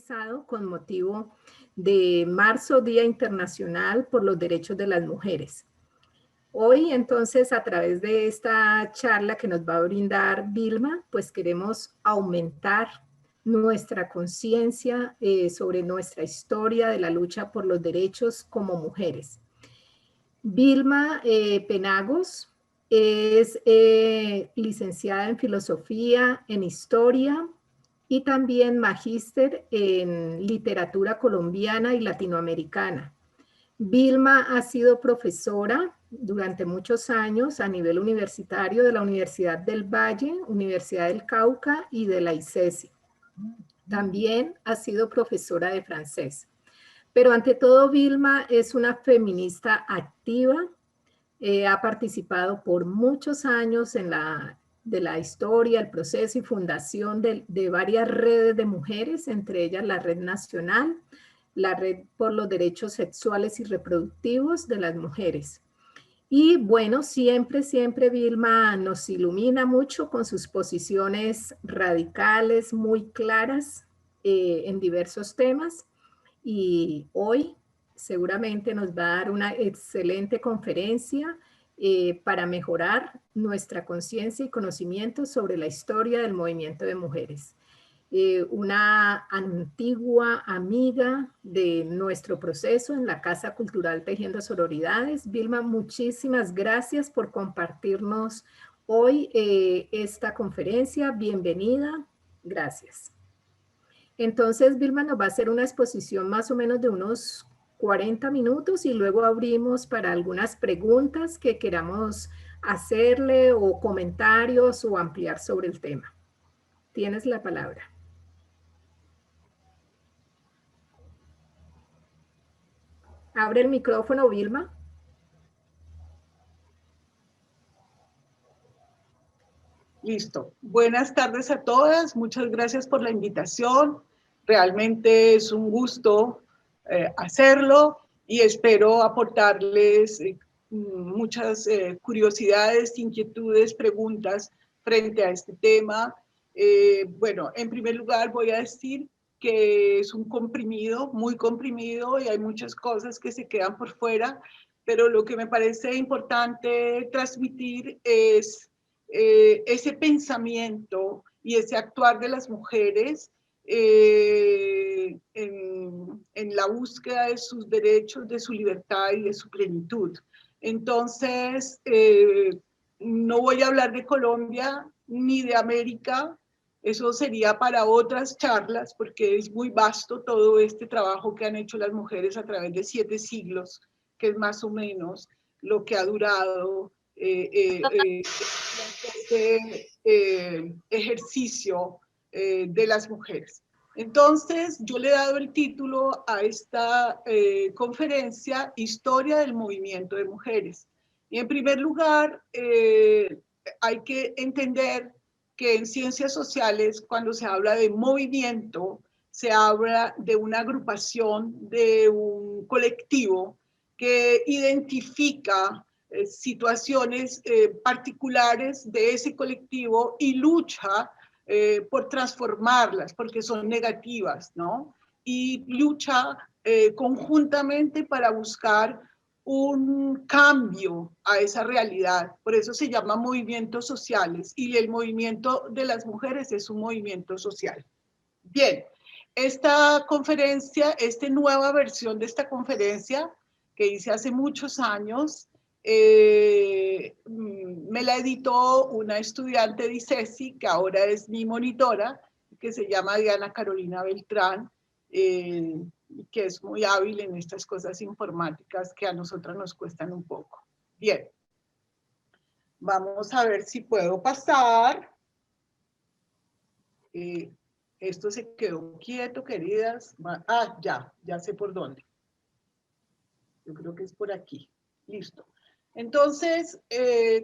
organizado con motivo de marzo, Día Internacional por los Derechos de las Mujeres. Hoy, entonces, a través de esta charla que nos va a brindar Vilma, pues queremos aumentar nuestra conciencia sobre nuestra historia de la lucha por los derechos como mujeres. Vilma Penagos es licenciada en Filosofía, en Historia y también magíster en Literatura Colombiana y Latinoamericana. Vilma ha sido profesora durante muchos años a nivel universitario de la Universidad del Valle, Universidad del Cauca y de la ICESI. También ha sido profesora de francés. Pero ante todo, Vilma es una feminista activa, ha participado por muchos años en la historia, el proceso y fundación de varias redes de mujeres, entre ellas la Red Nacional, la Red por los Derechos Sexuales y Reproductivos de las Mujeres. Y bueno, siempre Vilma nos ilumina mucho con sus posiciones radicales, muy claras en diversos temas. Y hoy seguramente nos va a dar una excelente conferencia para mejorar nuestra conciencia y conocimiento sobre la historia del movimiento de mujeres. Una antigua amiga de nuestro proceso en la Casa Cultural Tejiendo Sororidades. Vilma, muchísimas gracias por compartirnos hoy esta conferencia. Bienvenida. Gracias. Entonces, Vilma nos va a hacer una exposición más o menos de unos 40 minutos y luego abrimos para algunas preguntas que queramos hacerle o comentarios o ampliar sobre el tema. Tienes la palabra. Abre el micrófono, Vilma. Listo. Buenas tardes a todas. Muchas gracias por la invitación. Realmente es un gusto hacerlo y espero aportarles muchas curiosidades, inquietudes, preguntas frente a este tema. Bueno, en primer lugar voy a decir que es un comprimido, muy comprimido, y hay muchas cosas que se quedan por fuera, pero lo que me parece importante transmitir es ese pensamiento y ese actuar de las mujeres en la búsqueda de sus derechos, de su libertad y de su plenitud. Entonces, no voy a hablar de Colombia ni de América. Eso sería para otras charlas, porque es muy vasto todo este trabajo que han hecho las mujeres a través de 7 siglos, que es más o menos lo que ha durado este ejercicio de las mujeres. Entonces, yo le he dado el título a esta conferencia, Historia del Movimiento de Mujeres. Y en primer lugar, hay que entender que en ciencias sociales, cuando se habla de movimiento, se habla de una agrupación, de un colectivo que identifica situaciones particulares de ese colectivo y lucha por transformarlas, porque son negativas, ¿no? Y lucha conjuntamente para buscar un cambio a esa realidad. Por eso se llama movimientos sociales, y el movimiento de las mujeres es un movimiento social. Bien, esta conferencia, esta nueva versión de esta conferencia que hice hace muchos años, me la editó una estudiante de ICESI, que ahora es mi monitora, que se llama Diana Carolina Beltrán, que es muy hábil en estas cosas informáticas que a nosotras nos cuestan un poco. Bien, vamos a ver si puedo pasar. Esto se quedó quieto, queridas. Ah, ya sé por dónde. Yo creo que es por aquí. Listo. Entonces,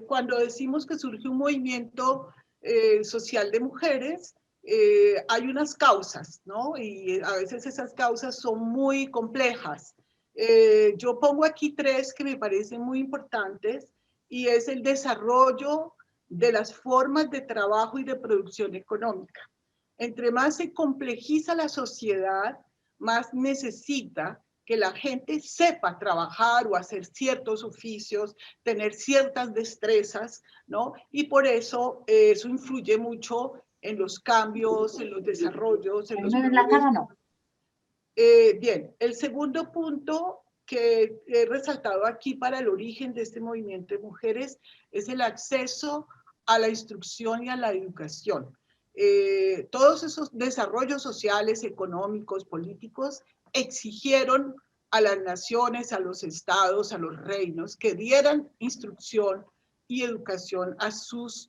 cuando decimos que surge un movimiento social de mujeres, hay unas causas, ¿no? Y a veces esas causas son muy complejas. Yo pongo aquí 3 que me parecen muy importantes, y es el desarrollo de las formas de trabajo y de producción económica. Entre más se complejiza la sociedad, más necesita que la gente sepa trabajar o hacer ciertos oficios, tener ciertas destrezas, ¿no? Y por eso eso influye mucho en los cambios, en los desarrollos, en los progresos. Bien, el segundo punto que he resaltado aquí para el origen de este movimiento de mujeres es el acceso a la instrucción y a la educación. Todos esos desarrollos sociales, económicos, políticos, exigieron a las naciones, a los estados, a los reinos, que dieran instrucción y educación a sus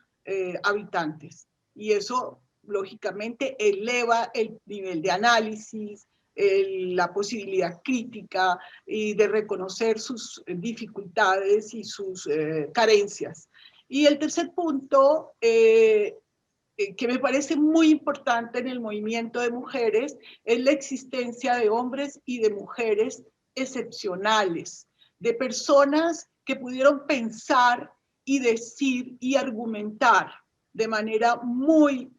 habitantes. Y eso, lógicamente, eleva el nivel de análisis, la posibilidad crítica y de reconocer sus dificultades y sus carencias. Y el tercer punto, que me parece muy importante en el movimiento de mujeres, es la existencia de hombres y de mujeres excepcionales, de personas que pudieron pensar y decir y argumentar de manera muy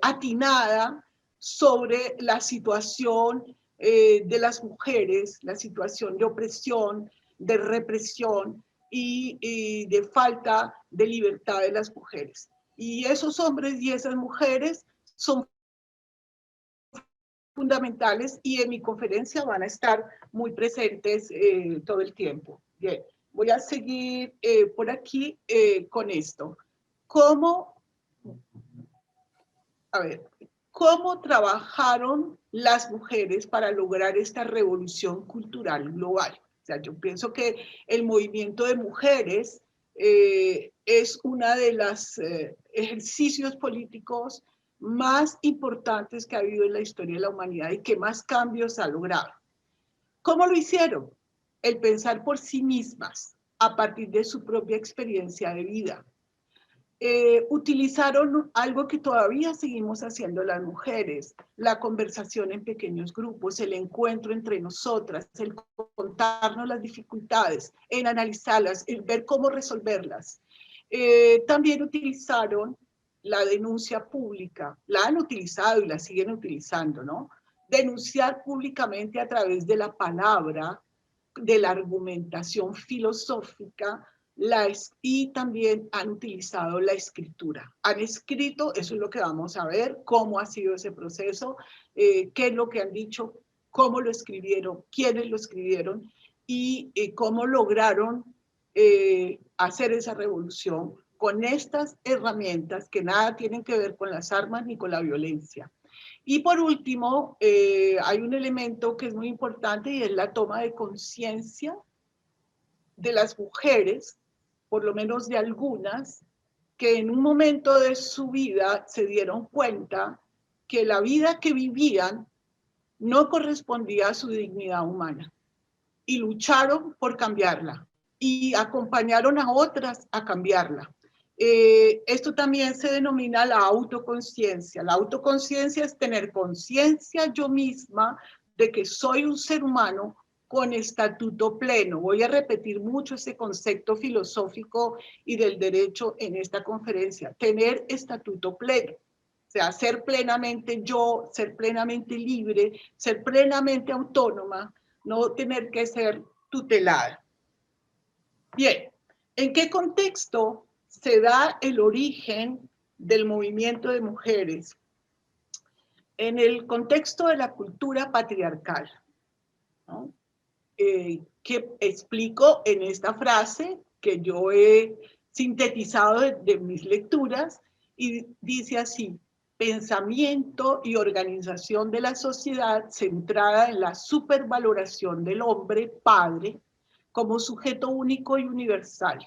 atinada sobre la situación de las mujeres, la situación de opresión, de represión y de falta de libertad de las mujeres. Y esos hombres y esas mujeres son fundamentales y en mi conferencia van a estar muy presentes todo el tiempo. Bien, voy a seguir por aquí con esto. ¿Cómo trabajaron las mujeres para lograr esta revolución cultural global? O sea, yo pienso que el movimiento de mujeres es uno de los ejercicios políticos más importantes que ha habido en la historia de la humanidad y que más cambios ha logrado. ¿Cómo lo hicieron? El pensar por sí mismas a partir de su propia experiencia de vida. Utilizaron algo que todavía seguimos haciendo las mujeres, la conversación en pequeños grupos, el encuentro entre nosotras, el contarnos las dificultades, en analizarlas, en ver cómo resolverlas. También utilizaron la denuncia pública, la han utilizado y la siguen utilizando, ¿no? Denunciar públicamente a través de la palabra, de la argumentación filosófica, y también han utilizado la escritura. Han escrito, eso es lo que vamos a ver, cómo ha sido ese proceso, qué es lo que han dicho, cómo lo escribieron, quiénes lo escribieron y cómo lograron hacer esa revolución con estas herramientas que nada tienen que ver con las armas ni con la violencia. Y por último, hay un elemento que es muy importante y es la toma de conciencia de las mujeres, por lo menos de algunas, que en un momento de su vida se dieron cuenta que la vida que vivían no correspondía a su dignidad humana y lucharon por cambiarla y acompañaron a otras a cambiarla. Esto también se denomina la autoconciencia. La autoconciencia es tener conciencia yo misma de que soy un ser humano con estatuto pleno. Voy a repetir mucho ese concepto filosófico y del derecho en esta conferencia. Tener estatuto pleno. O sea, ser plenamente yo, ser plenamente libre, ser plenamente autónoma, no tener que ser tutelada. Bien, ¿en qué contexto se da el origen del movimiento de mujeres? En el contexto de la cultura patriarcal, ¿no? Que explico en esta frase que yo he sintetizado de mis lecturas y dice así: pensamiento y organización de la sociedad centrada en la supervaloración del hombre padre como sujeto único y universal.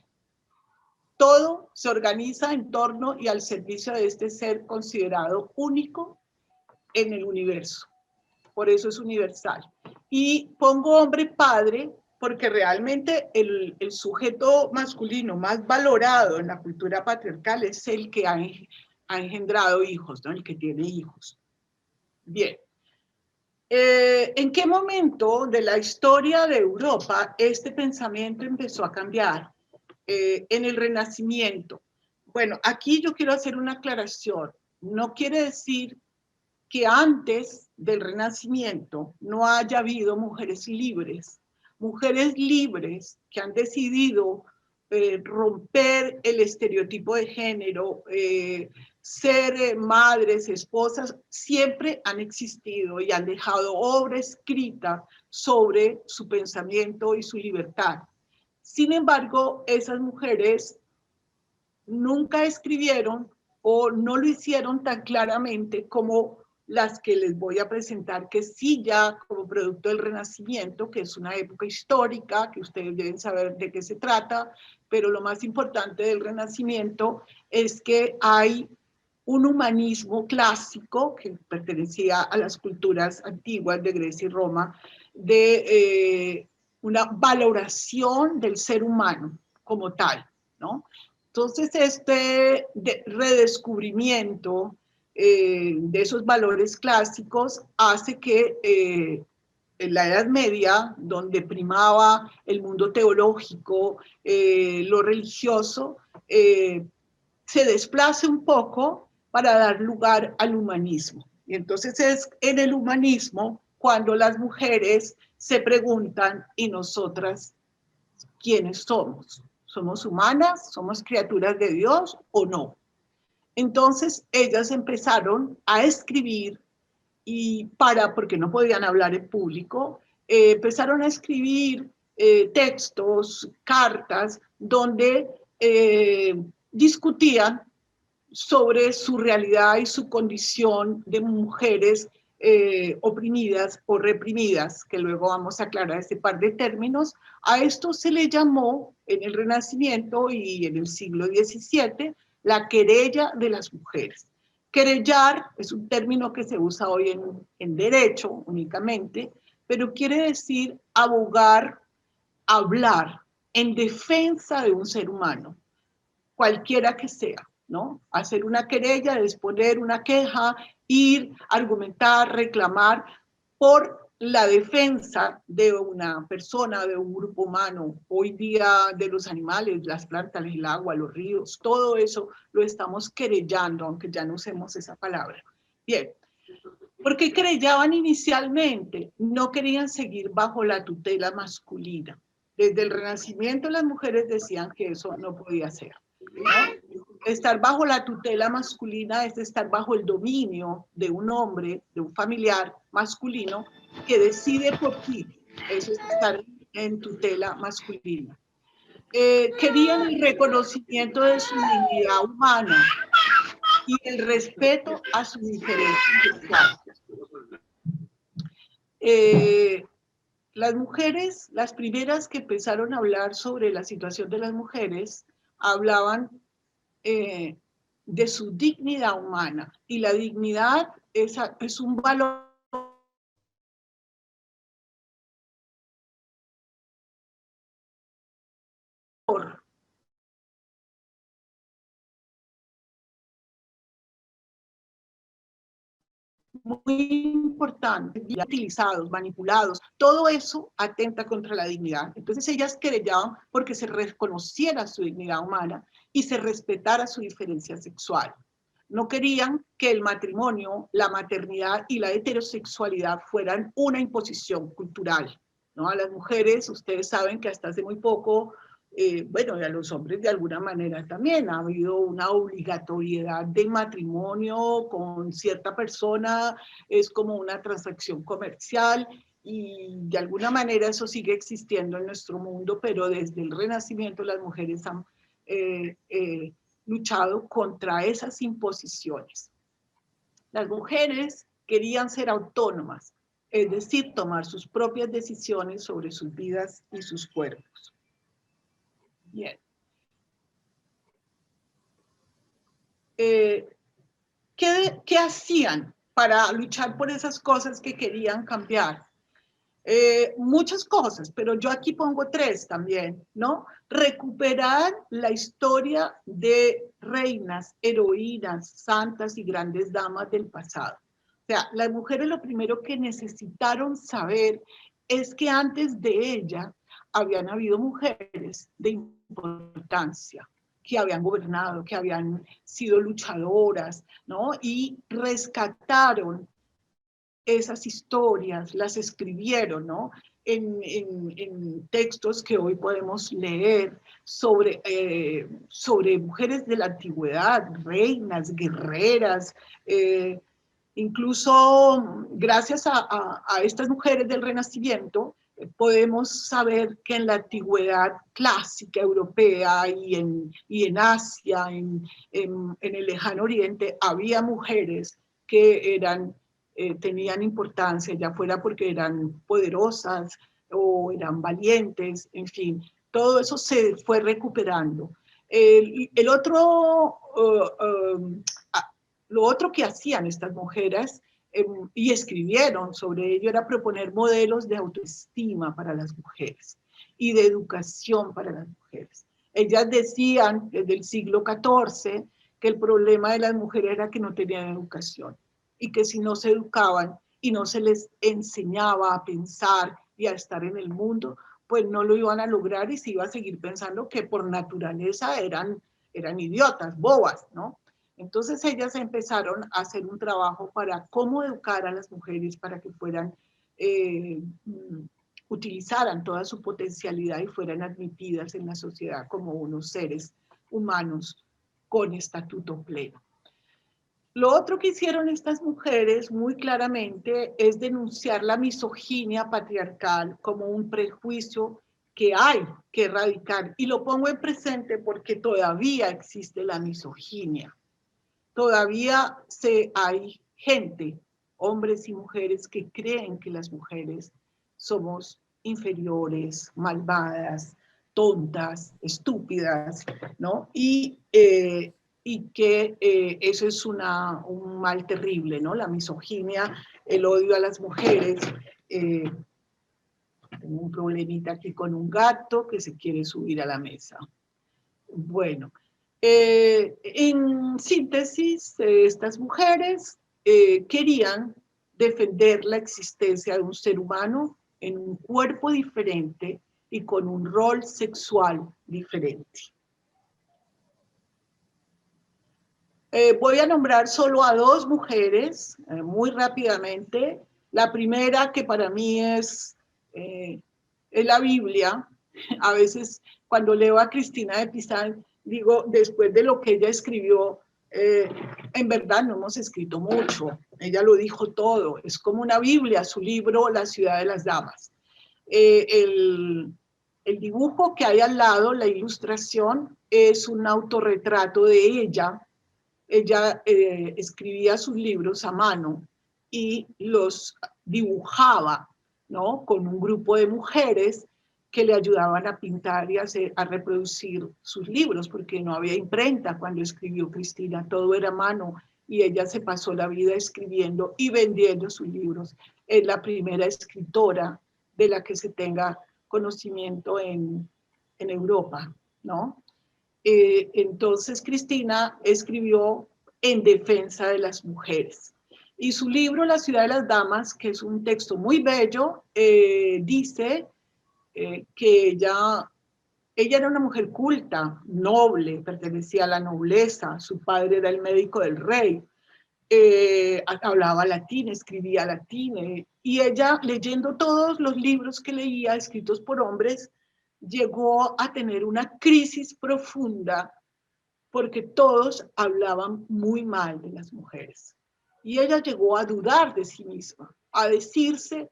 Todo se organiza en torno y al servicio de este ser considerado único en el universo. Por eso es universal. Y pongo hombre padre porque realmente el sujeto masculino más valorado en la cultura patriarcal es el que ha engendrado hijos, ¿no? El que tiene hijos. Bien. ¿En qué momento de la historia de Europa este pensamiento empezó a cambiar? En el Renacimiento. Bueno, aquí yo quiero hacer una aclaración. No quiere decir que antes del Renacimiento no haya habido mujeres libres que han decidido romper el estereotipo de género, ser madres, esposas, siempre han existido y han dejado obra escrita sobre su pensamiento y su libertad. Sin embargo, esas mujeres nunca escribieron o no lo hicieron tan claramente como las que les voy a presentar, que sí ya como producto del Renacimiento, que es una época histórica, que ustedes deben saber de qué se trata, pero lo más importante del Renacimiento es que hay un humanismo clásico que pertenecía a las culturas antiguas de Grecia y Roma, de una valoración del ser humano como tal, ¿no? Entonces, este redescubrimiento de esos valores clásicos hace que en la Edad Media, donde primaba el mundo teológico, lo religioso, se desplace un poco para dar lugar al humanismo. Y entonces es en el humanismo cuando las mujeres se preguntan, ¿y nosotras quiénes somos? ¿Somos humanas? ¿Somos criaturas de Dios o no? Entonces ellas empezaron a escribir porque no podían hablar en público, empezaron a escribir textos, cartas, donde discutían sobre su realidad y su condición de mujeres oprimidas o reprimidas, que luego vamos a aclarar este par de términos. A esto se le llamó en el Renacimiento y en el siglo XVII la querella de las mujeres. Querellar es un término que se usa hoy en derecho únicamente, pero quiere decir abogar, hablar en defensa de un ser humano, cualquiera que sea, ¿no? Hacer una querella, disponer una queja, ir, argumentar, reclamar por la defensa de una persona, de un grupo humano, hoy día de los animales, las plantas, el agua, los ríos, todo eso lo estamos querellando, aunque ya no usemos esa palabra. Bien, porque querellaban inicialmente, no querían seguir bajo la tutela masculina. Desde el Renacimiento las mujeres decían que eso no podía ser, ¿no? Estar bajo la tutela masculina es estar bajo el dominio de un hombre, de un familiar masculino que decide por ti. Eso es estar en tutela masculina. Querían el reconocimiento de su dignidad humana y el respeto a su diferencia sexual. Las mujeres, las primeras que empezaron a hablar sobre la situación de las mujeres, hablaban de su dignidad humana, y la dignidad es un valor muy importante, utilizados, manipulados, todo eso atenta contra la dignidad. Entonces ellas querellaban porque se reconociera su dignidad humana y se respetara su diferencia sexual. No querían que el matrimonio, la maternidad y la heterosexualidad fueran una imposición cultural, ¿no? A las mujeres, ustedes saben que hasta hace muy poco, bueno, y a los hombres de alguna manera también, ha habido una obligatoriedad de matrimonio con cierta persona, es como una transacción comercial, y de alguna manera eso sigue existiendo en nuestro mundo, pero desde el Renacimiento las mujeres han luchado contra esas imposiciones. Las mujeres querían ser autónomas, es decir, tomar sus propias decisiones sobre sus vidas y sus cuerpos. Bien. ¿Qué hacían para luchar por esas cosas que querían cambiar? Muchas cosas, pero yo aquí pongo tres también, ¿no? Recuperar la historia de reinas, heroínas, santas y grandes damas del pasado. O sea, las mujeres lo primero que necesitaron saber es que antes de ella habían habido mujeres de importancia, que habían gobernado, que habían sido luchadoras, ¿no? Y rescataron esas historias, las escribieron, ¿no? En textos que hoy podemos leer sobre mujeres de la antigüedad, reinas, guerreras, incluso gracias a estas mujeres del Renacimiento, podemos saber que en la antigüedad clásica europea y en Asia, en el lejano oriente, había mujeres que tenían importancia, ya fuera porque eran poderosas o eran valientes, en fin, todo eso se fue recuperando. El otro, lo otro que hacían estas mujeres y escribieron sobre ello era proponer modelos de autoestima para las mujeres y de educación para las mujeres. Ellas decían desde el siglo XIV que el problema de las mujeres era que no tenían educación y que si no se educaban y no se les enseñaba a pensar y a estar en el mundo, pues no lo iban a lograr y se iba a seguir pensando que por naturaleza eran idiotas, bobas, ¿no? Entonces ellas empezaron a hacer un trabajo para cómo educar a las mujeres para que fueran, utilizaran toda su potencialidad y fueran admitidas en la sociedad como unos seres humanos con estatuto pleno. Lo otro que hicieron estas mujeres muy claramente es denunciar la misoginia patriarcal como un prejuicio que hay que erradicar. Y lo pongo en presente porque todavía existe la misoginia. Todavía hay gente, hombres y mujeres, que creen que las mujeres somos inferiores, malvadas, tontas, estúpidas, ¿no? Y que eso es un mal terrible, ¿no? La misoginia, el odio a las mujeres. Tengo un problemita aquí con un gato que se quiere subir a la mesa. Bueno, en síntesis, estas mujeres querían defender la existencia de un ser humano en un cuerpo diferente y con un rol sexual diferente. Voy a nombrar solo a dos mujeres muy rápidamente. La primera, que para mí es la Biblia. A veces cuando leo a Cristina de Pizan, digo, después de lo que ella escribió, en verdad no hemos escrito mucho. Ella lo dijo todo. Es como una Biblia, su libro La ciudad de las damas. El dibujo que hay al lado, la ilustración, es un autorretrato de ella. Ella escribía sus libros a mano y los dibujaba, ¿no? Con un grupo de mujeres que le ayudaban a pintar y a reproducir sus libros, porque no había imprenta cuando escribió Cristina, todo era a mano, y ella se pasó la vida escribiendo y vendiendo sus libros. Es la primera escritora de la que se tenga conocimiento en Europa, ¿no? Entonces Cristina escribió en defensa de las mujeres. Y su libro, La ciudad de las damas, que es un texto muy bello, dice que ella era una mujer culta, noble, pertenecía a la nobleza, su padre era el médico del rey, hablaba latín, escribía latín, y ella, leyendo todos los libros que leía escritos por hombres, llegó a tener una crisis profunda porque todos hablaban muy mal de las mujeres. Y ella llegó a dudar de sí misma, a decirse,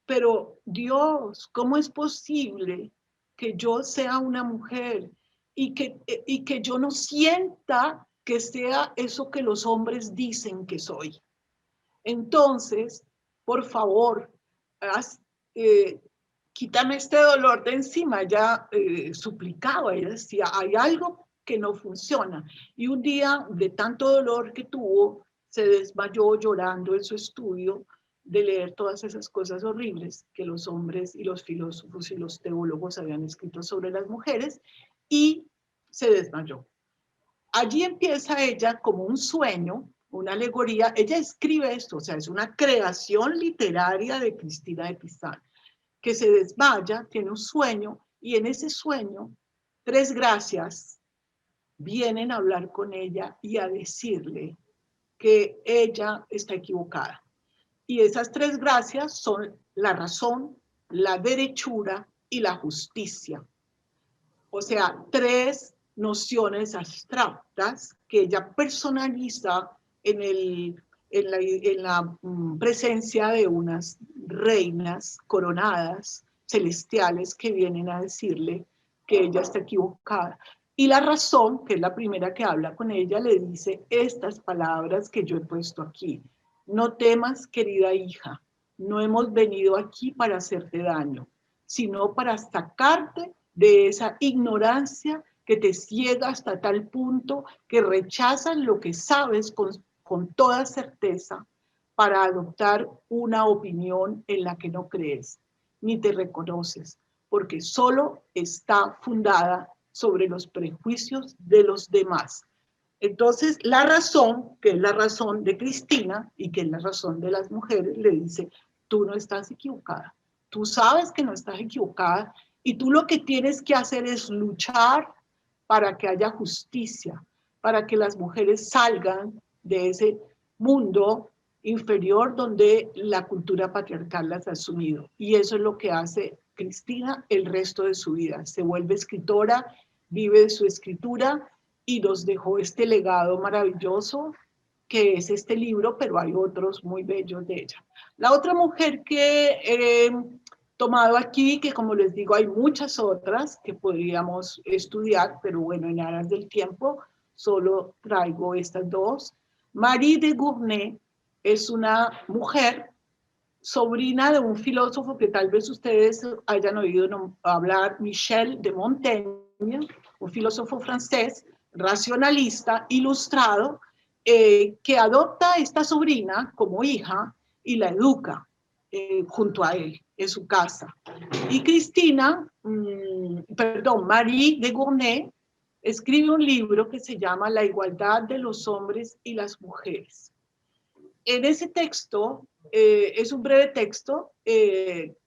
pero Dios, ¿cómo es posible que yo sea una mujer y que yo no sienta que sea eso que los hombres dicen que soy? Entonces, por favor, quítame este dolor de encima. Ella suplicaba, ella decía, hay algo que no funciona. Y un día, de tanto dolor que tuvo, se desmayó llorando en su estudio de leer todas esas cosas horribles que los hombres y los filósofos y los teólogos habían escrito sobre las mujeres, y se desmayó. Allí empieza ella como un sueño, una alegoría. Ella escribe esto, o sea, es una creación literaria de Cristina de Pizan, que se desmaya, tiene un sueño, y en ese sueño, tres gracias vienen a hablar con ella y a decirle que ella está equivocada Y esas tres gracias son la razón, la derechura y la justicia. O sea, tres nociones abstractas que ella personaliza en la presencia de unas reinas coronadas celestiales que vienen a decirle que ella está equivocada. Y la razón, que es la primera que habla con ella, le dice estas palabras que yo he puesto aquí. No temas, querida hija, no hemos venido aquí para hacerte daño, sino para sacarte de esa ignorancia que te ciega hasta tal punto que rechazas lo que sabes con toda certeza para adoptar una opinión en la que no crees, ni te reconoces, porque solo está fundada sobre los prejuicios de los demás. Entonces, la razón, que es la razón de Cristina y que es la razón de las mujeres, le dice, tú no estás equivocada, tú sabes que no estás equivocada y tú lo que tienes que hacer es luchar para que haya justicia, para que las mujeres salgan de ese mundo inferior donde la cultura patriarcal las ha asumido. Y eso es lo que hace Cristina el resto de su vida. Se vuelve escritora, vive de su escritura y nos dejó este legado maravilloso que es este libro, pero hay otros muy bellos de ella. La otra mujer que he tomado aquí, que como les digo, hay muchas otras que podríamos estudiar, pero bueno, en aras del tiempo, solo traigo estas dos. Marie de Gournay es una mujer, sobrina de un filósofo que tal vez ustedes hayan oído hablar, Michel de Montaigne, un filósofo francés, racionalista, ilustrado, que adopta a esta sobrina como hija y la educa junto a él en su casa. Y Cristina, Marie de Gournay, escribe un libro que se llama La igualdad de los hombres y las mujeres. En ese texto, es un breve texto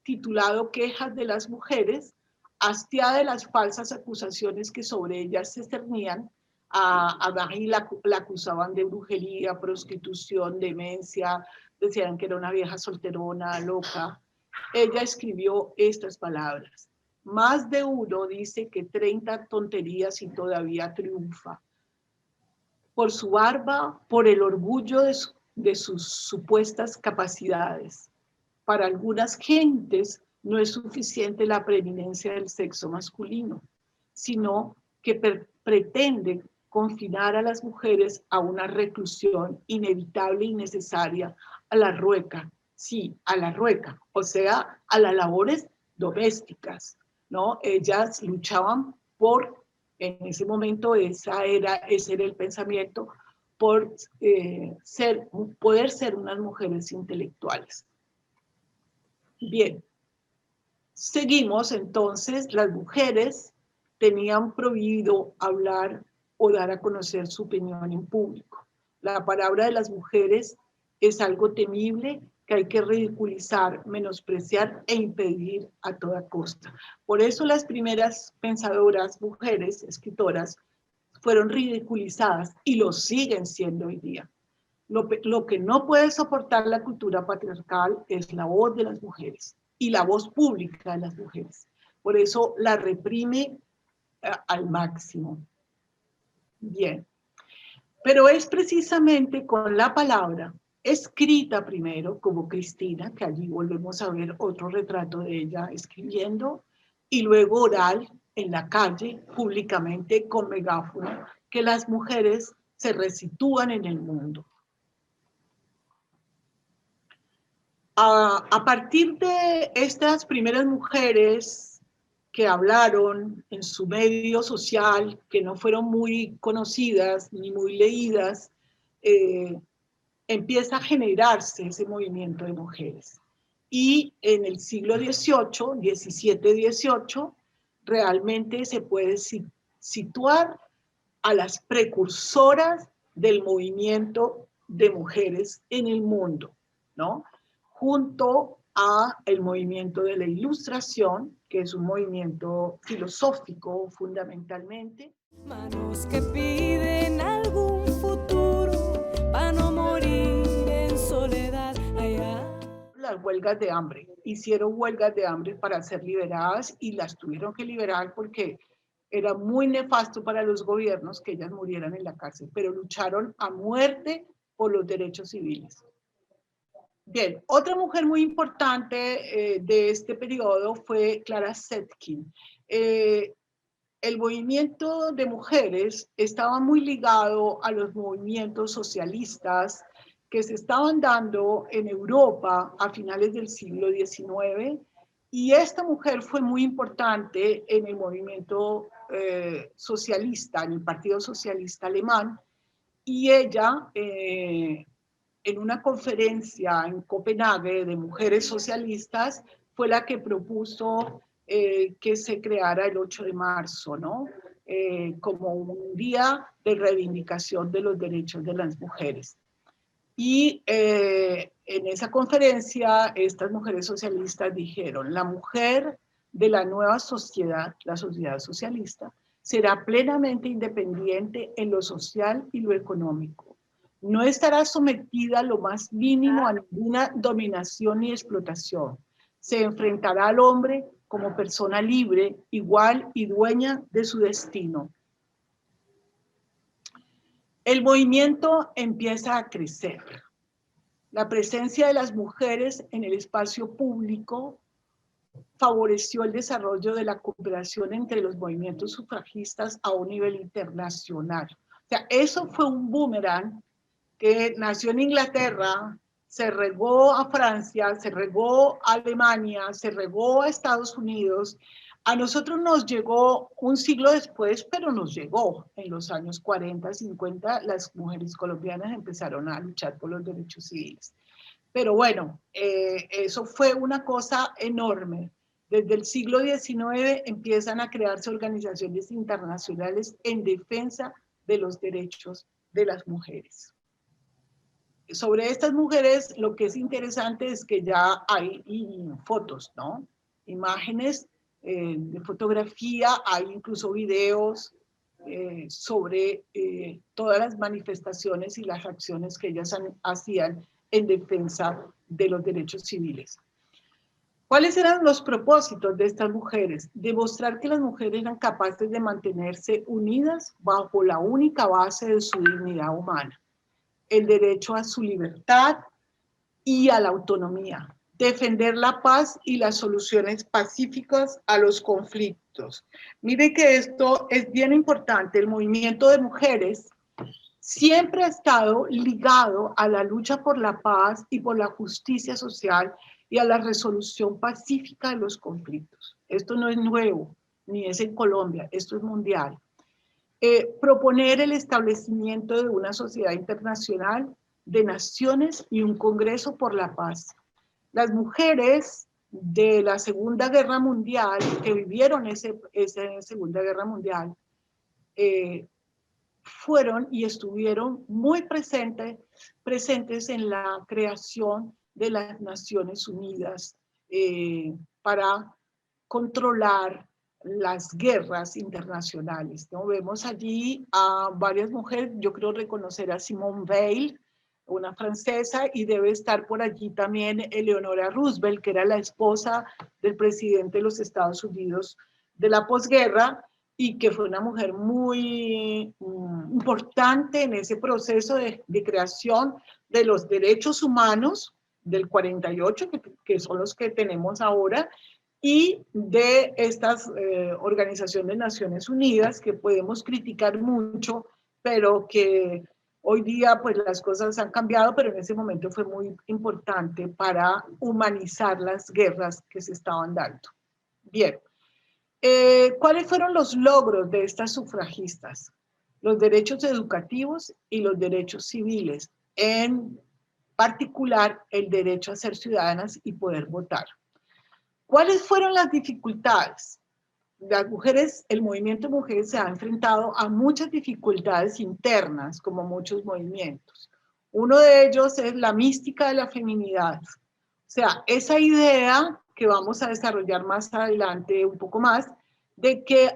titulado Quejas de las mujeres, hastiada de las falsas acusaciones que sobre ellas se cernían. A Marie la acusaban de brujería, prostitución, demencia, decían que era una vieja solterona, loca. Ella escribió estas palabras. Más de uno dice que 30 tonterías y todavía triunfa. Por su barba, por el orgullo de sus supuestas capacidades. Para algunas gentes no es suficiente la preeminencia del sexo masculino, sino que pretende confinar a las mujeres a una reclusión inevitable y necesaria, a la rueca, sí, a la rueca, o sea, a las labores domésticas, ¿no? Ellas luchaban por, en ese momento ese era el pensamiento, por poder ser unas mujeres intelectuales. Bien, seguimos entonces, las mujeres tenían prohibido hablar o dar a conocer su opinión en público. La palabra de las mujeres es algo temible que hay que ridiculizar, menospreciar e impedir a toda costa. Por eso las primeras pensadoras, mujeres, escritoras, fueron ridiculizadas y lo siguen siendo hoy día. Lo que no puede soportar la cultura patriarcal es la voz de las mujeres y la voz pública de las mujeres. Por eso la reprime al máximo. Bien, pero es precisamente con la palabra escrita primero, como Cristina, que allí volvemos a ver otro retrato de ella escribiendo, y luego oral en la calle, públicamente, con megáfono, que las mujeres se resitúan en el mundo. A partir de estas primeras mujeres que hablaron en su medio social, que no fueron muy conocidas ni muy leídas, empieza a generarse ese movimiento de mujeres. Y en el siglo XVIII, XVII, realmente se puede situar a las precursoras del movimiento de mujeres en el mundo, ¿no? Junto a el movimiento de la Ilustración, que es un movimiento filosófico fundamentalmente. Manos que piden algún futuro para no morir en soledad allá. las huelgas de hambre. Hicieron huelgas de hambre para ser liberadas y las tuvieron que liberar porque era muy nefasto para los gobiernos que ellas murieran en la cárcel, pero lucharon a muerte por los derechos civiles. Bien, otra mujer muy importante de este periodo fue Clara Zetkin. El movimiento de mujeres estaba muy ligado a los movimientos socialistas que se estaban dando en Europa a finales del siglo XIX, y esta mujer fue muy importante en el movimiento socialista, en el Partido Socialista Alemán, y ella en una conferencia en Copenhague de mujeres socialistas fue la que propuso que se creara el 8 de marzo, ¿no? Como un día de reivindicación de los derechos de las mujeres. Y en esa conferencia, estas mujeres socialistas dijeron, la mujer de la nueva sociedad, la sociedad socialista, será plenamente independiente en lo social y lo económico. No estará sometida a lo más mínimo a ninguna dominación ni explotación. Se enfrentará al hombre como persona libre, igual y dueña de su destino. El movimiento empieza a crecer. La presencia de las mujeres en el espacio público favoreció el desarrollo de la cooperación entre los movimientos sufragistas a un nivel internacional. O sea, eso fue un boomerang que nació en Inglaterra, se regó a Francia, se regó a Alemania, se regó a Estados Unidos. A nosotros nos llegó un siglo después, pero nos llegó. En los años 40, 50, las mujeres colombianas empezaron a luchar por los derechos civiles. Pero bueno, eso fue una cosa enorme. Desde el siglo XIX empiezan a crearse organizaciones internacionales en defensa de los derechos de las mujeres. Sobre estas mujeres, lo que es interesante es que ya hay fotos, ¿no? Imágenes de fotografía, hay incluso videos sobre todas las manifestaciones y las acciones que ellas hacían en defensa de los derechos civiles. ¿Cuáles eran los propósitos de estas mujeres? Demostrar que las mujeres eran capaces de mantenerse unidas bajo la única base de su dignidad humana, el derecho a su libertad y a la autonomía, defender la paz y las soluciones pacíficas a los conflictos. Mire que esto es bien importante. El movimiento de mujeres siempre ha estado ligado a la lucha por la paz y por la justicia social y a la resolución pacífica de los conflictos. Esto no es nuevo, ni es en Colombia, esto es mundial. Proponer el establecimiento de una sociedad internacional de naciones y un Congreso por la paz. Las mujeres de la Segunda Guerra Mundial, que vivieron esa Segunda Guerra Mundial, fueron y estuvieron muy presentes en la creación de las Naciones Unidas para controlar las guerras internacionales, ¿no? Vemos allí a varias mujeres, yo creo reconocer a Simone Veil, una francesa, y debe estar por allí también Eleonora Roosevelt, que era la esposa del presidente de los Estados Unidos de la posguerra, y que fue una mujer muy importante en ese proceso de creación de los derechos humanos del 48, que son los que tenemos ahora, y de estas organizaciones de Naciones Unidas que podemos criticar mucho, pero que hoy día pues las cosas han cambiado, pero en ese momento fue muy importante para humanizar las guerras que se estaban dando. Bien, ¿cuáles fueron los logros de estas sufragistas? Los derechos educativos y los derechos civiles, en particular el derecho a ser ciudadanas y poder votar. ¿Cuáles fueron las dificultades? Las mujeres, el movimiento de mujeres se ha enfrentado a muchas dificultades internas, como muchos movimientos. Uno de ellos es la mística de la feminidad. O sea, esa idea que vamos a desarrollar más adelante un poco más, de que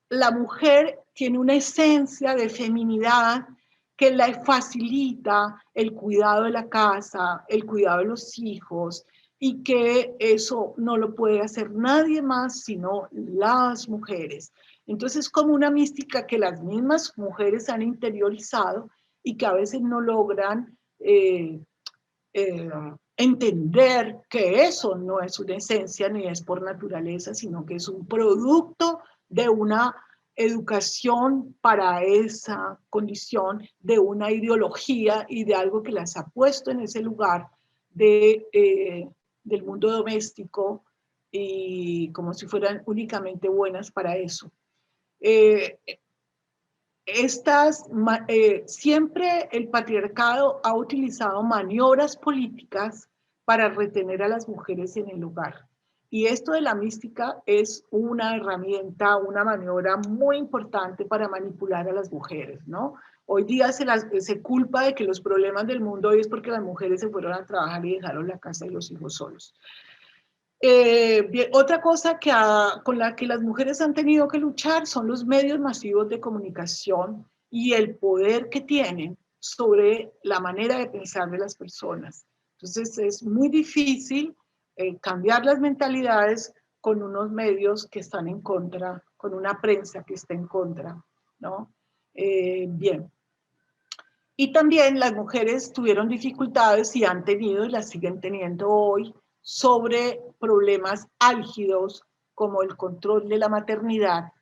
la mujer tiene una esencia de feminidad que le facilita el cuidado de la casa, el cuidado de los hijos, y que eso no lo puede hacer nadie más sino las mujeres. Entonces es como una mística que las mismas mujeres han interiorizado y que a veces no logran entender que eso no es una esencia ni es por naturaleza, sino que es un producto de una educación para esa condición, de una ideología y de algo que las ha puesto en ese lugar del mundo doméstico y como si fueran únicamente buenas para eso. Siempre el patriarcado ha utilizado maniobras políticas para retener a las mujeres en el hogar. Y esto de la mística es una herramienta, una maniobra muy importante para manipular a las mujeres, ¿no? Hoy día se culpa de que los problemas del mundo hoy es porque las mujeres se fueron a trabajar y dejaron la casa y los hijos solos. Otra cosa con la que las mujeres han tenido que luchar son los medios masivos de comunicación y el poder que tienen sobre la manera de pensar de las personas. Entonces es muy difícil cambiar las mentalidades con unos medios que están en contra, con una prensa que está en contra, ¿no? Bien. Y también las mujeres tuvieron dificultades y han tenido y las siguen teniendo hoy sobre problemas álgidos como el control de la maternidad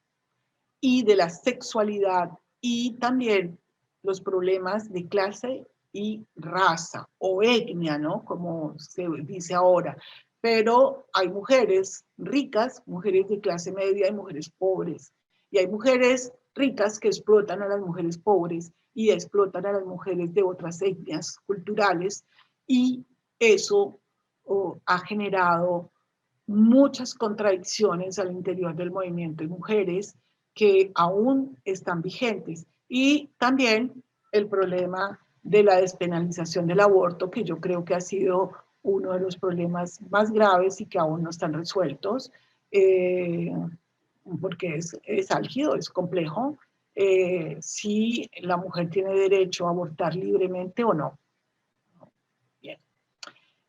y de la sexualidad y también los problemas de clase y raza o etnia, ¿no? Como se dice ahora. Pero hay mujeres ricas, mujeres de clase media y mujeres pobres. Y hay mujeres ricas que explotan a las mujeres pobres y explotan a las mujeres de otras etnias culturales y eso ha generado muchas contradicciones al interior del movimiento de mujeres que aún están vigentes. Y también el problema de la despenalización del aborto, que yo creo que ha sido uno de los problemas más graves y que aún no están resueltos, porque es álgido, es complejo, si la mujer tiene derecho a abortar libremente o no. Bien.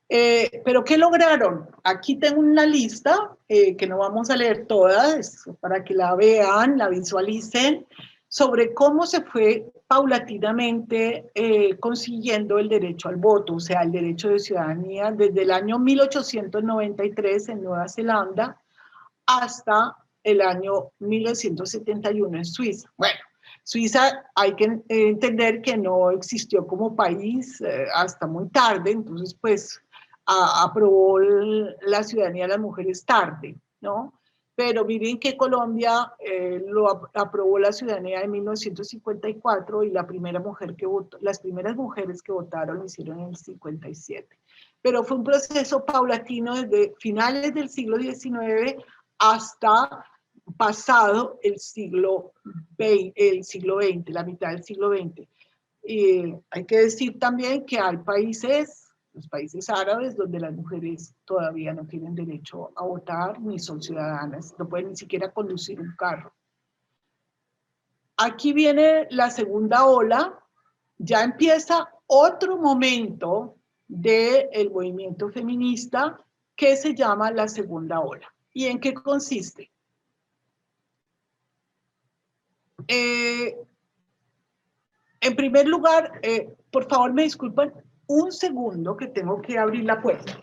Pero ¿qué lograron? Aquí tengo una lista que no vamos a leer todas, para que la vean, la visualicen, sobre cómo se fue paulatinamente consiguiendo el derecho al voto, o sea, el derecho de ciudadanía desde el año 1893 en Nueva Zelanda hasta el año 1971 en Suiza. Bueno, Suiza hay que entender que no existió como país hasta muy tarde, entonces pues aprobó la ciudadanía de las mujeres tarde, ¿no? Pero miren que Colombia aprobó la ciudadanía en 1954 y la primera mujer que votó, las primeras mujeres que votaron lo hicieron en el 57. Pero fue un proceso paulatino desde finales del siglo XIX hasta pasado el siglo XX, la mitad del siglo XX. Y hay que decir también que hay países, los países árabes, donde las mujeres todavía no tienen derecho a votar ni son ciudadanas, no pueden ni siquiera conducir un carro. Aquí viene la segunda ola, ya empieza otro momento del movimiento feminista que se llama la segunda ola. ¿Y en qué consiste? En primer lugar, por favor me disculpan un segundo que tengo que abrir la puerta.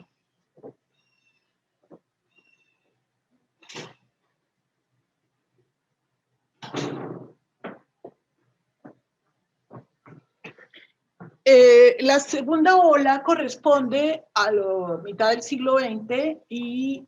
La segunda ola corresponde a la mitad del siglo XX y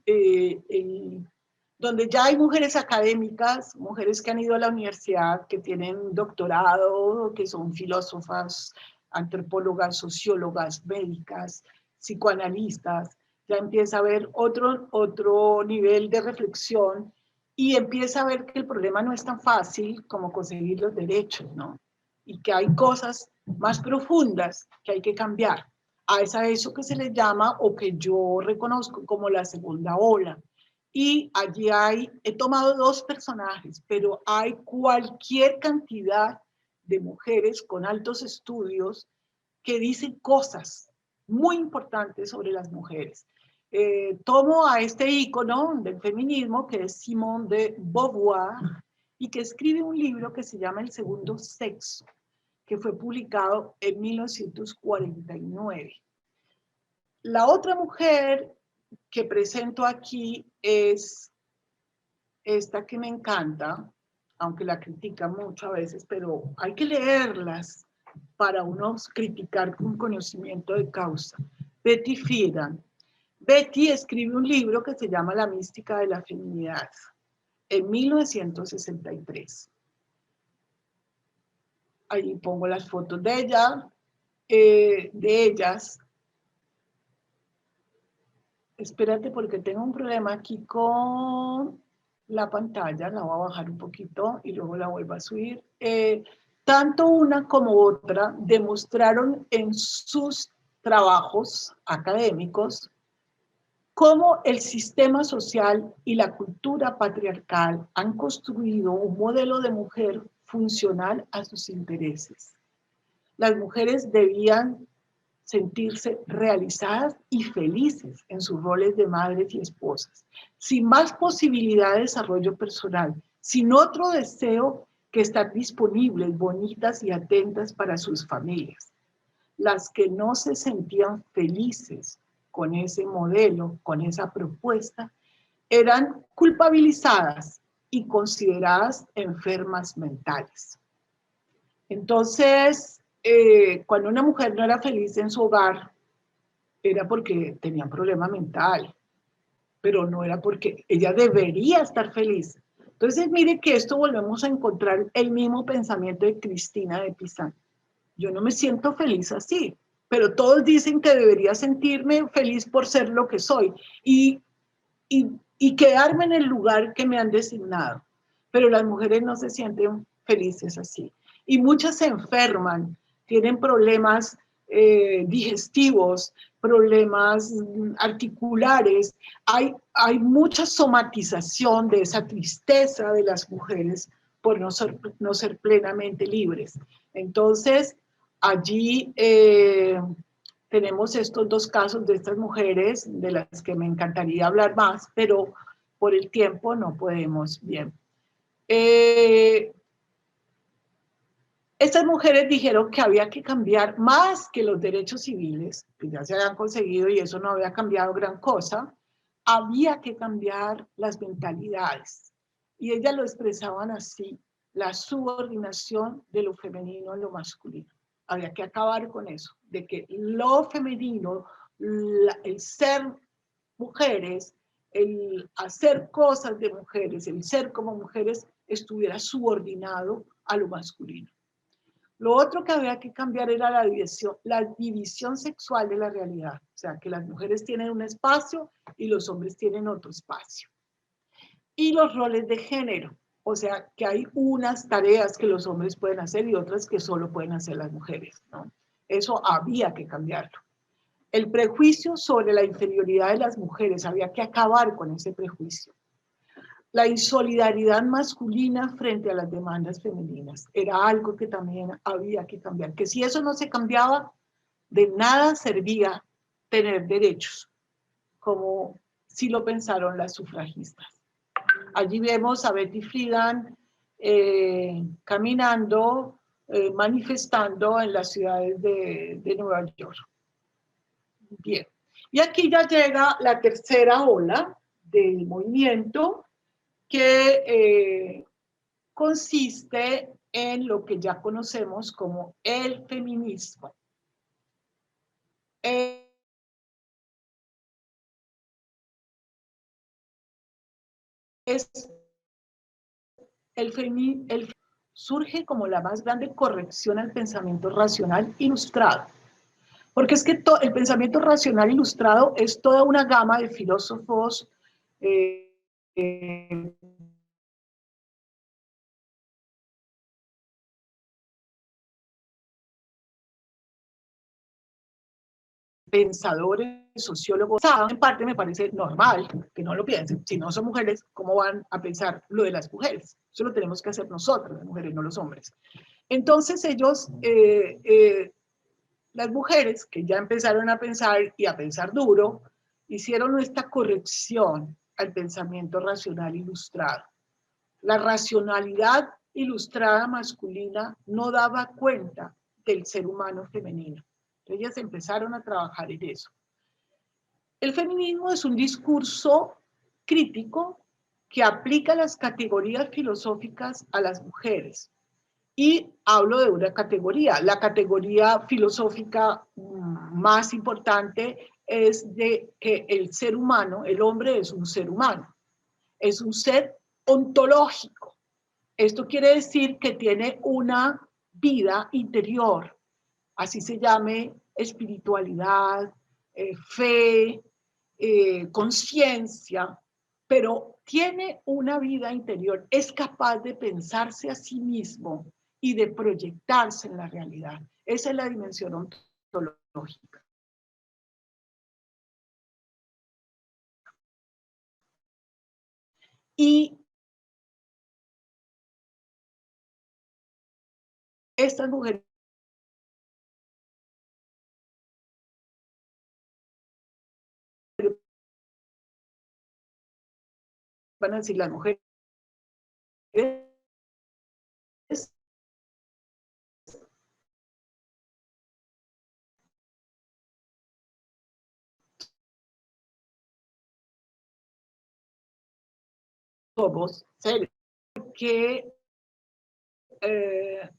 donde ya hay mujeres académicas, mujeres que han ido a la universidad, que tienen doctorado, que son filósofas, antropólogas, sociólogas, médicas, psicoanalistas. Ya empieza a haber otro nivel de reflexión y empieza a ver que el problema no es tan fácil como conseguir los derechos, ¿no? Y que hay cosas más profundas que hay que cambiar. Es a eso que se le llama o que yo reconozco como la segunda ola. Y allí he tomado dos personajes, pero hay cualquier cantidad de mujeres con altos estudios que dicen cosas muy importantes sobre las mujeres. tomo a este ícono del feminismo, que es Simone de Beauvoir, y que escribe un libro que se llama El segundo sexo, que fue publicado en 1949. La otra mujer que presento aquí es esta que me encanta, aunque la critican mucho a veces, pero hay que leerlas para uno criticar con conocimiento de causa. Betty Friedan. Betty escribe un libro que se llama La mística de la feminidad, en 1963. Ahí pongo las fotos de ella, de ellas. Espérate porque tengo un problema aquí con la pantalla, la voy a bajar un poquito y luego la vuelvo a subir. Tanto una como otra demostraron en sus trabajos académicos cómo el sistema social y la cultura patriarcal han construido un modelo de mujer funcional a sus intereses. Las mujeres debían sentirse realizadas y felices en sus roles de madres y esposas, sin más posibilidad de desarrollo personal, sin otro deseo que estar disponibles, bonitas y atentas para sus familias. Las que no se sentían felices con ese modelo, con esa propuesta, eran culpabilizadas y consideradas enfermas mentales. Entonces, cuando una mujer no era feliz en su hogar, era porque tenía un problema mental, pero no era porque ella debería estar feliz. Entonces, mire que esto volvemos a encontrar el mismo pensamiento de Cristina de Pizan. Yo no me siento feliz así, pero todos dicen que debería sentirme feliz por ser lo que soy y quedarme en el lugar que me han designado. Pero las mujeres no se sienten felices así. Y muchas se enferman, tienen problemas digestivos, problemas articulares. Hay mucha somatización de esa tristeza de las mujeres por no ser plenamente libres. Entonces, allí tenemos estos dos casos de estas mujeres, de las que me encantaría hablar más, pero por el tiempo no podemos. Bien. Estas mujeres dijeron que había que cambiar más que los derechos civiles, que ya se habían conseguido y eso no había cambiado gran cosa, había que cambiar las mentalidades. Y ellas lo expresaban así, la subordinación de lo femenino a lo masculino. Había que acabar con eso, de que lo femenino, el ser mujeres, el hacer cosas de mujeres, el ser como mujeres, estuviera subordinado a lo masculino. Lo otro que había que cambiar era la división sexual de la realidad. O sea, que las mujeres tienen un espacio y los hombres tienen otro espacio. Y los roles de género. O sea, que hay unas tareas que los hombres pueden hacer y otras que solo pueden hacer las mujeres, ¿no? Eso había que cambiarlo. El prejuicio sobre la inferioridad de las mujeres, había que acabar con ese prejuicio. La insolidaridad masculina frente a las demandas femeninas era algo que también había que cambiar, que si eso no se cambiaba, de nada servía tener derechos, como sí lo pensaron las sufragistas. Allí vemos a Betty Friedan caminando, manifestando en las ciudades de Nueva York. Bien, y aquí ya llega la tercera ola del movimiento, que consiste en lo que ya conocemos como el feminismo. Surge como la más grande corrección al pensamiento racional ilustrado. Porque es que el pensamiento racional ilustrado es toda una gama de filósofos pensadores, sociólogos. En parte me parece normal que no lo piensen. Si no son mujeres, ¿cómo van a pensar lo de las mujeres? Eso lo tenemos que hacer nosotros, las mujeres, no los hombres. Entonces ellos, las mujeres que ya empezaron a pensar y a pensar duro, hicieron esta corrección al pensamiento racional ilustrado. La racionalidad ilustrada masculina no daba cuenta del ser humano femenino. Ellas empezaron a trabajar en eso. El feminismo es un discurso crítico que aplica las categorías filosóficas a las mujeres. Y hablo de una categoría. La categoría filosófica más importante es de que el ser humano, el hombre es un ser humano, es un ser ontológico. Esto quiere decir que tiene una vida interior, así se llame espiritualidad, fe, conciencia, pero tiene una vida interior, es capaz de pensarse a sí mismo y de proyectarse en la realidad. Esa es la dimensión ontológica. Y estas mujeres van a decir, las mujeres somos seres que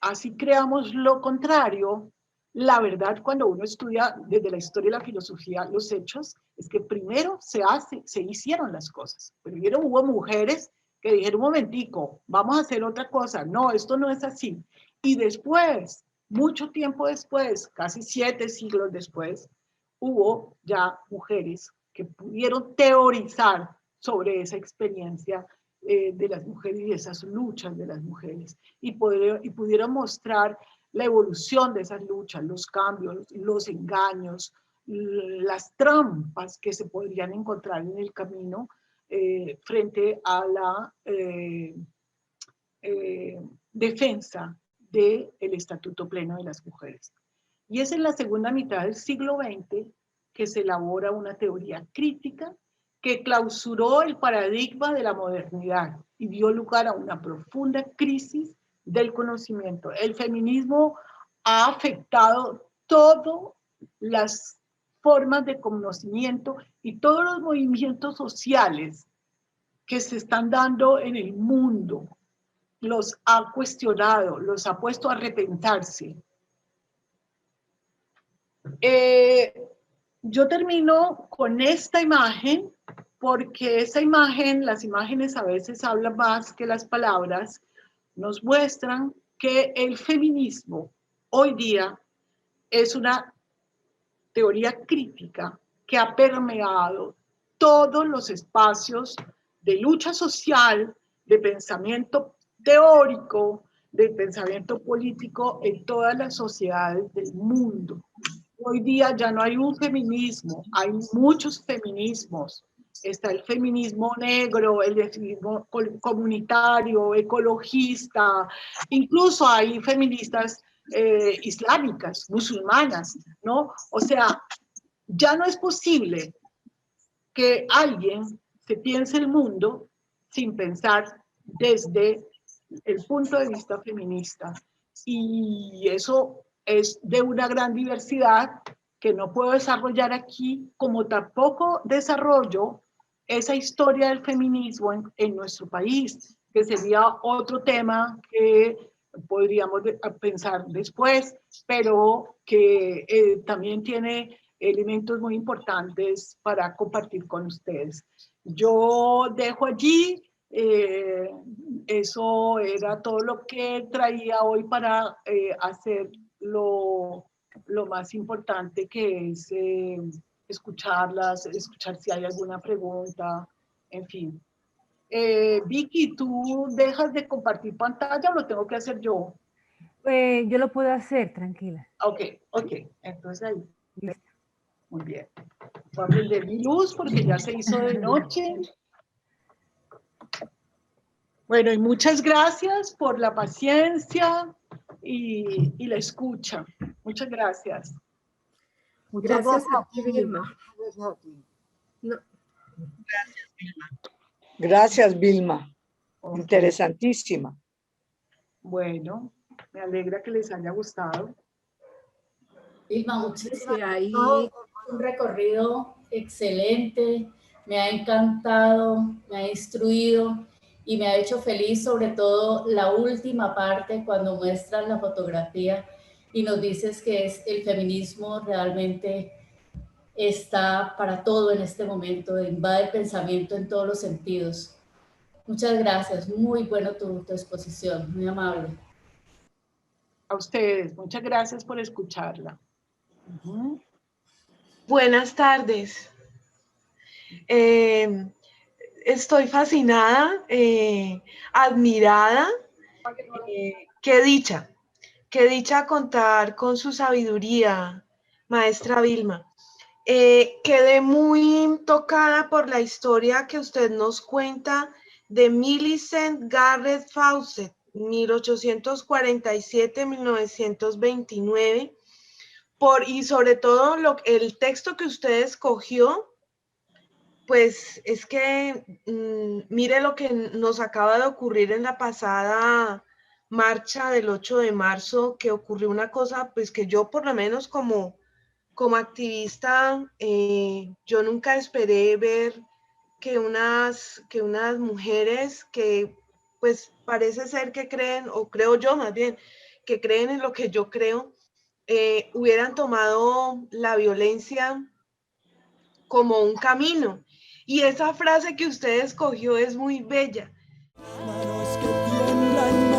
así creamos lo contrario. La verdad, cuando uno estudia desde la historia y la filosofía los hechos, es que primero se hicieron las cosas. Primero hubo mujeres que dijeron, un momentico, vamos a hacer otra cosa. No, esto no es así. Y después, mucho tiempo después, casi 7 siglos después, hubo ya mujeres que pudieron teorizar sobre esa experiencia de las mujeres y esas luchas de las mujeres. Y pudieron mostrar la evolución de esas luchas, los cambios, los engaños, las trampas que se podrían encontrar en el camino frente a la defensa del Estatuto Pleno de las Mujeres. Y es en la segunda mitad del siglo XX que se elabora una teoría crítica que clausuró el paradigma de la modernidad y dio lugar a una profunda crisis del conocimiento. El feminismo ha afectado todas las formas de conocimiento y todos los movimientos sociales que se están dando en el mundo. Los ha cuestionado, los ha puesto a repensarse. Yo termino con esta imagen porque esa imagen, las imágenes a veces hablan más que las palabras, nos muestran que el feminismo hoy día es una teoría crítica que ha permeado todos los espacios de lucha social, de pensamiento teórico, de pensamiento político en todas las sociedades del mundo. Hoy día ya no hay un feminismo, hay muchos feminismos. Está el feminismo negro, el feminismo comunitario, ecologista, incluso hay feministas islámicas, musulmanas, ¿no? O sea, ya no es posible que alguien se piense el mundo sin pensar desde el punto de vista feminista. Y eso es de una gran diversidad que no puedo desarrollar aquí, como tampoco desarrollo esa historia del feminismo en nuestro país, que sería otro tema que podríamos pensar después, pero que también tiene elementos muy importantes para compartir con ustedes. Yo dejo allí, eso era todo lo que traía hoy para hacer lo más importante, que es escucharlas, escuchar si hay alguna pregunta, en fin. Vicky, ¿tú dejas de compartir pantalla o lo tengo que hacer yo? Yo lo puedo hacer, tranquila. Ok, entonces ahí. Listo. Muy bien. Voy a prender mi luz porque ya se hizo de noche. Bueno, y muchas gracias por la paciencia y la escucha. Muchas gracias. Gracias a ti, Vilma. No, Gracias, Vilma. Ok. Interesantísima. Bueno, me alegra que les haya gustado. Vilma, muchísimas sí, gracias. ahí, Un recorrido excelente, me ha encantado, me ha instruido y me ha hecho feliz, sobre todo la última parte cuando muestras la fotografía y nos dices que es el feminismo realmente está para todo en este momento, invade el pensamiento en todos los sentidos. Muchas gracias, muy bueno tu exposición, muy amable. A ustedes, muchas gracias por escucharla. Ujú. Buenas tardes. Estoy fascinada, admirada. Qué dicha contar con su sabiduría, maestra Vilma. Quedé muy tocada por la historia que usted nos cuenta de Millicent Garrett Fawcett, 1847-1929, y sobre todo el texto que usted escogió, pues es que mire lo que nos acaba de ocurrir en la pasada marcha del 8 de marzo, que ocurrió una cosa pues que yo por lo menos como activista, yo nunca esperé ver que unas mujeres que pues parece ser que creen, o creo yo más bien, que creen en lo que yo creo, hubieran tomado la violencia como un camino. Y esa frase que usted escogió es muy bella. Manos que tiemblan,